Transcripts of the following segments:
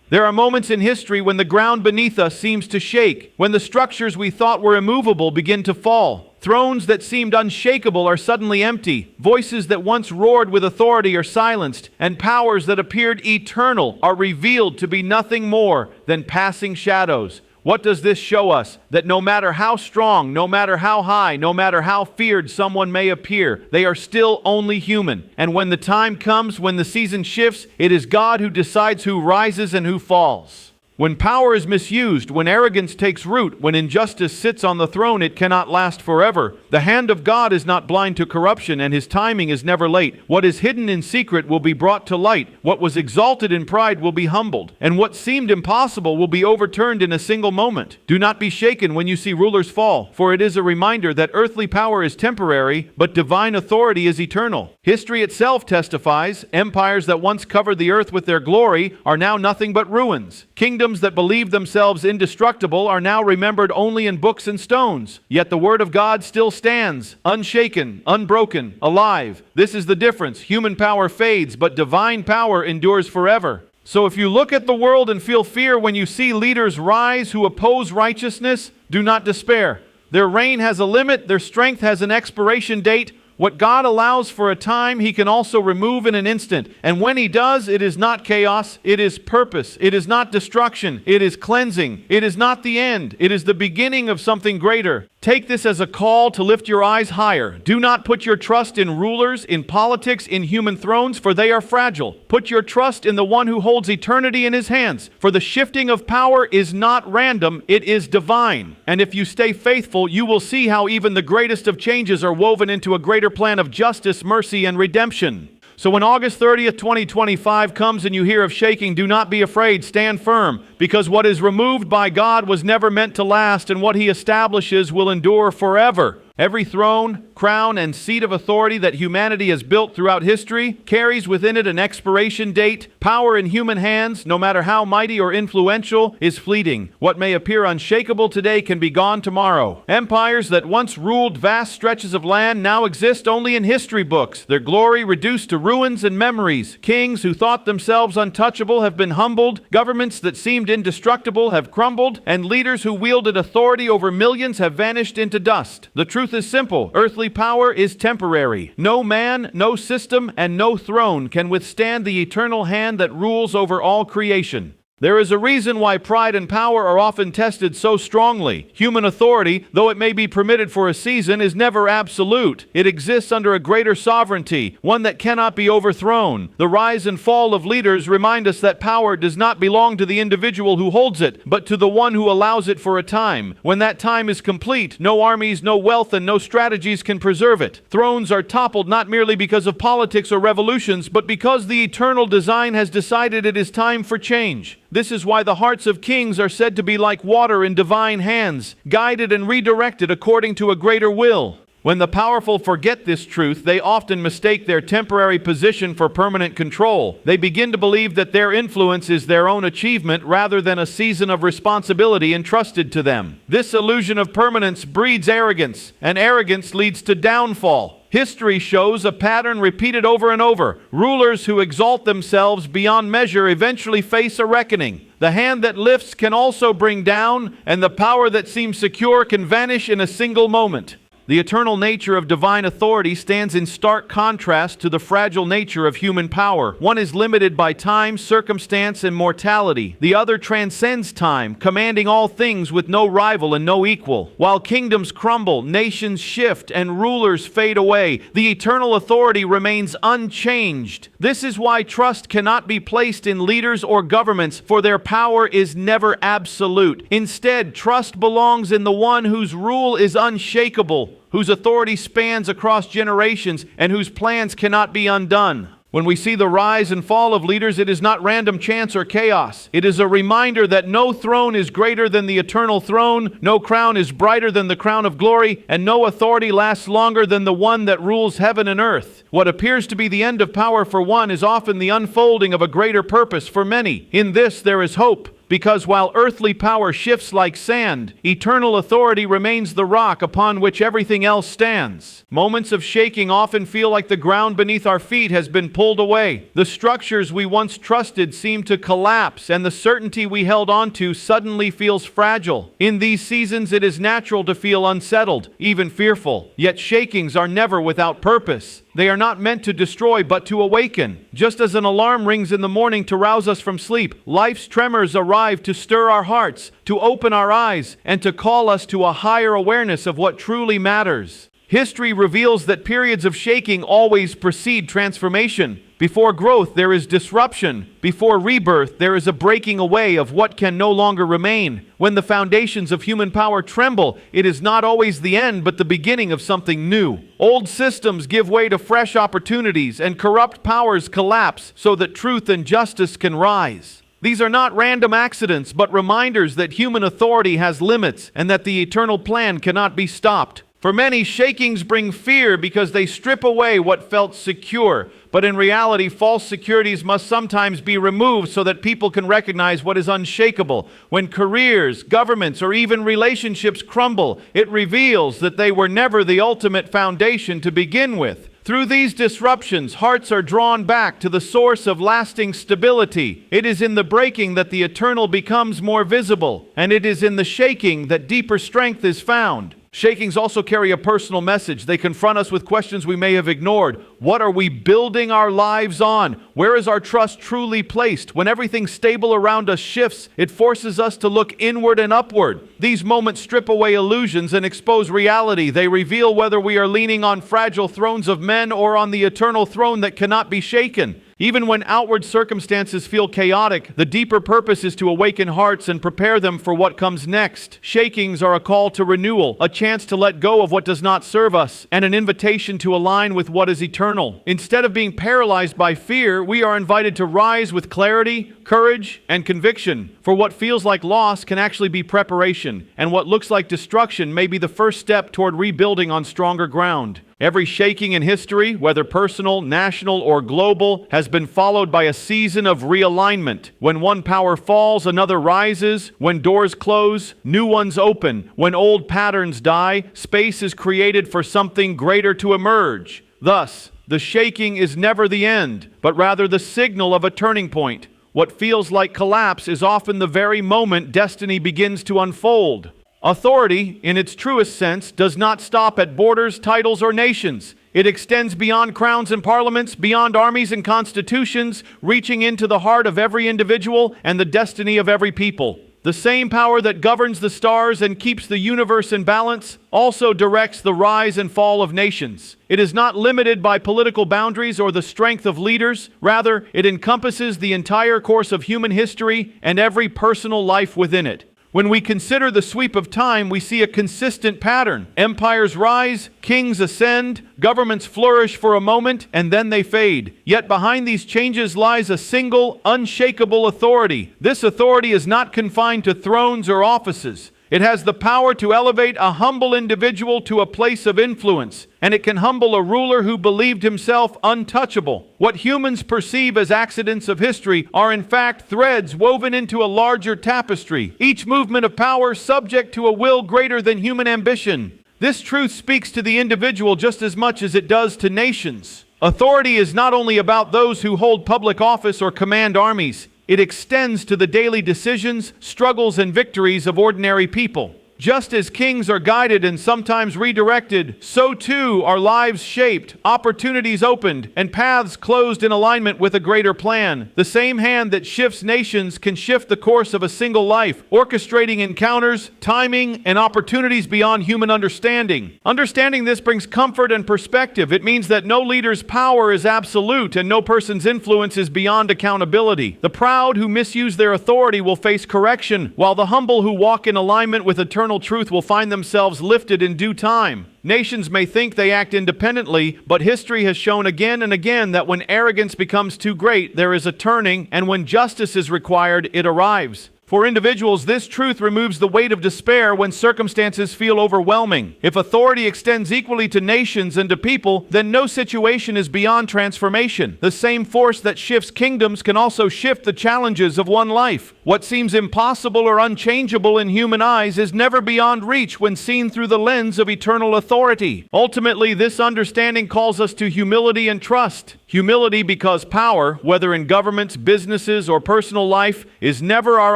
There are moments in history when the ground beneath us seems to shake, when the structures we thought were immovable begin to fall. Thrones that seemed unshakable are suddenly empty. Voices that once roared with authority are silenced, and powers that appeared eternal are revealed to be nothing more than passing shadows. What does this show us? That no matter how strong, no matter how high, no matter how feared someone may appear, they are still only human. And when the time comes, when the season shifts, it is God who decides who rises and who falls. When power is misused, when arrogance takes root, when injustice sits on the throne, it cannot last forever. The hand of God is not blind to corruption, and His timing is never late. What is hidden in secret will be brought to light. What was exalted in pride will be humbled, and what seemed impossible will be overturned in a single moment. Do not be shaken when you see rulers fall, for it is a reminder that earthly power is temporary, but divine authority is eternal. History itself testifies, empires that once covered the earth with their glory are now nothing but ruins. Kingdoms that believed themselves indestructible are now remembered only in books and stones. Yet the Word of God still stands, unshaken, unbroken, alive. This is the difference. Human power fades, but divine power endures forever. So if you look at the world and feel fear when you see leaders rise who oppose righteousness, do not despair. Their reign has a limit, their strength has an expiration date. What God allows for a time, He can also remove in an instant. And when He does, it is not chaos, it is purpose. It is not destruction, it is cleansing. It is not the end, it is the beginning of something greater. Take this as a call to lift your eyes higher. Do not put your trust in rulers, in politics, in human thrones, for they are fragile. Put your trust in the one who holds eternity in His hands. For the shifting of power is not random, it is divine. And if you stay faithful, you will see how even the greatest of changes are woven into a greater plan of justice, mercy, and redemption. So when August 30th, 2025 comes and you hear of shaking, do not be afraid, stand firm, because what is removed by God was never meant to last, and what He establishes will endure forever. Every throne, crown, and seat of authority that humanity has built throughout history carries within it an expiration date. Power in human hands, no matter how mighty or influential, is fleeting. What may appear unshakable today can be gone tomorrow. Empires that once ruled vast stretches of land now exist only in history books, their glory reduced to ruins and memories. Kings who thought themselves untouchable have been humbled, governments that seemed indestructible have crumbled, and leaders who wielded authority over millions have vanished into dust. The truth is simple. Earthly power is temporary. No man, no system, and no throne can withstand the eternal hand that rules over all creation. There is a reason why pride and power are often tested so strongly. Human authority, though it may be permitted for a season, is never absolute. It exists under a greater sovereignty, one that cannot be overthrown. The rise and fall of leaders remind us that power does not belong to the individual who holds it, but to the one who allows it for a time. When that time is complete, no armies, no wealth, and no strategies can preserve it. Thrones are toppled not merely because of politics or revolutions, but because the eternal design has decided it is time for change. This is why the hearts of kings are said to be like water in divine hands, guided and redirected according to a greater will. When the powerful forget this truth, they often mistake their temporary position for permanent control. They begin to believe that their influence is their own achievement rather than a season of responsibility entrusted to them. This illusion of permanence breeds arrogance, and arrogance leads to downfall. History shows a pattern repeated over and over. Rulers who exalt themselves beyond measure eventually face a reckoning. The hand that lifts can also bring down, and the power that seems secure can vanish in a single moment. The eternal nature of divine authority stands in stark contrast to the fragile nature of human power. One is limited by time, circumstance, and mortality. The other transcends time, commanding all things with no rival and no equal. While kingdoms crumble, nations shift, and rulers fade away, the eternal authority remains unchanged. This is why trust cannot be placed in leaders or governments, for their power is never absolute. Instead, trust belongs in the one whose rule is unshakable, whose authority spans across generations, and whose plans cannot be undone. When we see the rise and fall of leaders, it is not random chance or chaos. It is a reminder that no throne is greater than the eternal throne, no crown is brighter than the crown of glory, and no authority lasts longer than the one that rules heaven and earth. What appears to be the end of power for one is often the unfolding of a greater purpose for many. In this there is hope. because while earthly power shifts like sand, eternal authority remains the rock upon which everything else stands. Moments of shaking often feel like the ground beneath our feet has been pulled away. The structures we once trusted seem to collapse, and the certainty we held onto suddenly feels fragile. In these seasons, it is natural to feel unsettled, even fearful. Yet shakings are never without purpose. They are not meant to destroy, but to awaken. Just as an alarm rings in the morning to rouse us from sleep, life's tremors arrive to stir our hearts, to open our eyes, and to call us to a higher awareness of what truly matters. History reveals that periods of shaking always precede transformation. Before growth, there is disruption. Before rebirth, there is a breaking away of what can no longer remain. When the foundations of human power tremble, it is not always the end, but the beginning of something new. Old systems give way to fresh opportunities, and corrupt powers collapse so that truth and justice can rise. These are not random accidents, but reminders that human authority has limits and that the eternal plan cannot be stopped. For many, shakings bring fear because they strip away what felt secure. But in reality, false securities must sometimes be removed so that people can recognize what is unshakable. When careers, governments, or even relationships crumble, it reveals that they were never the ultimate foundation to begin with. Through these disruptions, hearts are drawn back to the source of lasting stability. It is in the breaking that the eternal becomes more visible, and it is in the shaking that deeper strength is found. Shakings also carry a personal message. They confront us with questions we may have ignored. What are we building our lives on? Where is our trust truly placed? When everything stable around us shifts, it forces us to look inward and upward. These moments strip away illusions and expose reality. They reveal whether we are leaning on fragile thrones of men or on the eternal throne that cannot be shaken. Even when outward circumstances feel chaotic, the deeper purpose is to awaken hearts and prepare them for what comes next. Shakings are a call to renewal, a chance to let go of what does not serve us, and an invitation to align with what is eternal. Instead of being paralyzed by fear, we are invited to rise with clarity, courage, and conviction. For what feels like loss can actually be preparation, and what looks like destruction may be the first step toward rebuilding on stronger ground. Every shaking in history, whether personal, national, or global, has been followed by a season of realignment. When one power falls, another rises. When doors close, new ones open. When old patterns die, space is created for something greater to emerge. Thus, the shaking is never the end, but rather the signal of a turning point. What feels like collapse is often the very moment destiny begins to unfold. Authority, in its truest sense, does not stop at borders, titles, or nations. It extends beyond crowns and parliaments, beyond armies and constitutions, reaching into the heart of every individual and the destiny of every people. The same power that governs the stars and keeps the universe in balance also directs the rise and fall of nations. It is not limited by political boundaries or the strength of leaders. Rather, it encompasses the entire course of human history and every personal life within it. When we consider the sweep of time, we see a consistent pattern. Empires rise, kings ascend, governments flourish for a moment, and then they fade. Yet behind these changes lies a single, unshakable authority. This authority is not confined to thrones or offices. It has the power to elevate a humble individual to a place of influence, and it can humble a ruler who believed himself untouchable. What humans perceive as accidents of history are in fact threads woven into a larger tapestry, each movement of power subject to a will greater than human ambition. This truth speaks to the individual just as much as it does to nations. Authority is not only about those who hold public office or command armies. It extends to the daily decisions, struggles, and victories of ordinary people. Just as kings are guided and sometimes redirected, so too are lives shaped, opportunities opened, and paths closed in alignment with a greater plan. The same hand that shifts nations can shift the course of a single life, orchestrating encounters, timing, and opportunities beyond human understanding. Understanding this brings comfort and perspective. It means that no leader's power is absolute and no person's influence is beyond accountability. The proud who misuse their authority will face correction, while the humble who walk in alignment with eternal truth will find themselves lifted in due time. Nations may think they act independently, but history has shown again and again that when arrogance becomes too great, there is a turning, and when justice is required, it arrives. For individuals, this truth removes the weight of despair when circumstances feel overwhelming. If authority extends equally to nations and to people, then no situation is beyond transformation. The same force that shifts kingdoms can also shift the challenges of one life. What seems impossible or unchangeable in human eyes is never beyond reach when seen through the lens of eternal authority. Ultimately, this understanding calls us to humility and trust. Humility because power, whether in governments, businesses, or personal life, is never our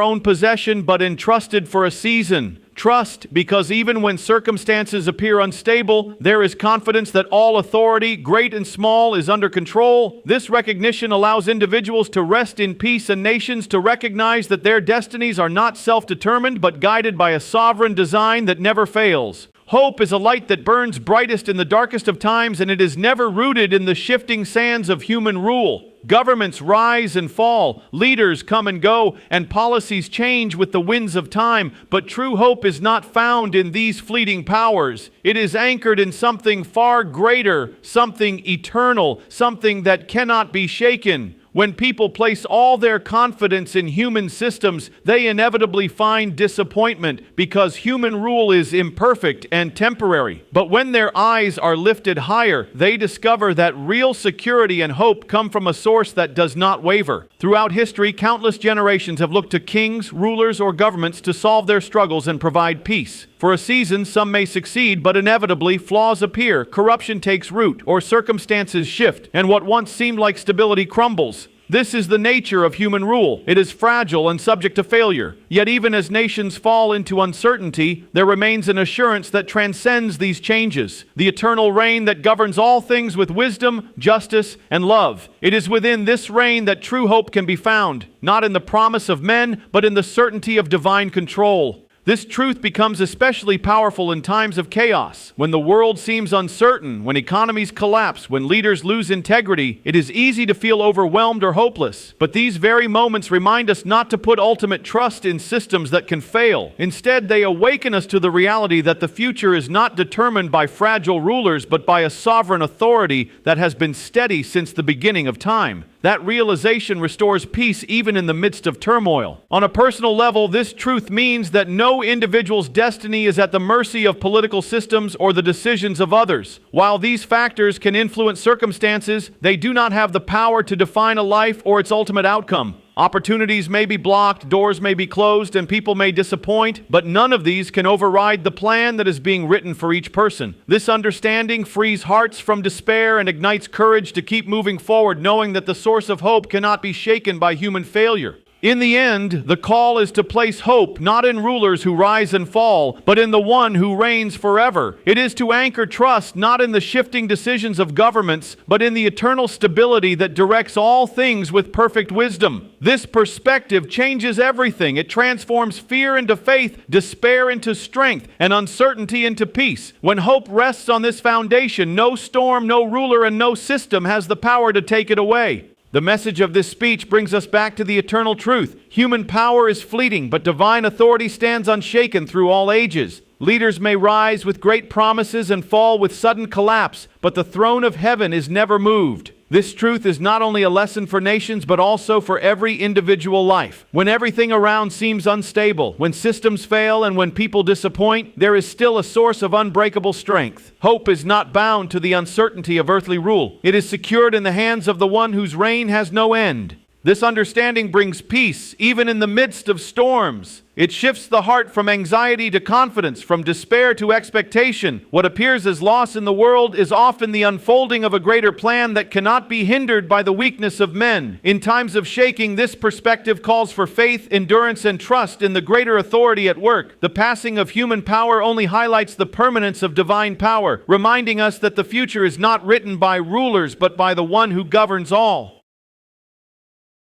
own possession but entrusted for a season. Trust, because even when circumstances appear unstable, there is confidence that all authority, great and small, is under control. This recognition allows individuals to rest in peace and nations to recognize that their destinies are not self-determined but guided by a sovereign design that never fails. Hope is a light that burns brightest in the darkest of times, and it is never rooted in the shifting sands of human rule. Governments rise and fall, leaders come and go, and policies change with the winds of time, but true hope is not found in these fleeting powers. It is anchored in something far greater, something eternal, something that cannot be shaken. When people place all their confidence in human systems, they inevitably find disappointment because human rule is imperfect and temporary. But when their eyes are lifted higher, they discover that real security and hope come from a source that does not waver. Throughout history, countless generations have looked to kings, rulers, or governments to solve their struggles and provide peace. For a season, some may succeed, but inevitably flaws appear, corruption takes root, or circumstances shift, and what once seemed like stability crumbles. This is the nature of human rule. It is fragile and subject to failure. Yet even as nations fall into uncertainty, there remains an assurance that transcends these changes, the eternal reign that governs all things with wisdom, justice, and love. It is within this reign that true hope can be found, not in the promise of men, but in the certainty of divine control. This truth becomes especially powerful in times of chaos. When the world seems uncertain, when economies collapse, when leaders lose integrity, it is easy to feel overwhelmed or hopeless. But these very moments remind us not to put ultimate trust in systems that can fail. Instead, they awaken us to the reality that the future is not determined by fragile rulers, but by a sovereign authority that has been steady since the beginning of time. That realization restores peace even in the midst of turmoil. On a personal level, this truth means that no individual's destiny is at the mercy of political systems or the decisions of others. While these factors can influence circumstances, they do not have the power to define a life or its ultimate outcome. Opportunities may be blocked, doors may be closed, and people may disappoint, but none of these can override the plan that is being written for each person. This understanding frees hearts from despair and ignites courage to keep moving forward, knowing that the source of hope cannot be shaken by human failure. In the end, the call is to place hope not in rulers who rise and fall, but in the one who reigns forever. It is to anchor trust not in the shifting decisions of governments, but in the eternal stability that directs all things with perfect wisdom. This perspective changes everything. It transforms fear into faith, despair into strength, and uncertainty into peace. When hope rests on this foundation, no storm, no ruler, and no system has the power to take it away. The message of this speech brings us back to the eternal truth. Human power is fleeting, but divine authority stands unshaken through all ages. Leaders may rise with great promises and fall with sudden collapse, but the throne of heaven is never moved. This truth is not only a lesson for nations, but also for every individual life. When everything around seems unstable, when systems fail, and when people disappoint, there is still a source of unbreakable strength. Hope is not bound to the uncertainty of earthly rule. It is secured in the hands of the one whose reign has no end. This understanding brings peace, even in the midst of storms. It shifts the heart from anxiety to confidence, from despair to expectation. What appears as loss in the world is often the unfolding of a greater plan that cannot be hindered by the weakness of men. In times of shaking, this perspective calls for faith, endurance, and trust in the greater authority at work. The passing of human power only highlights the permanence of divine power, reminding us that the future is not written by rulers, but by the one who governs all.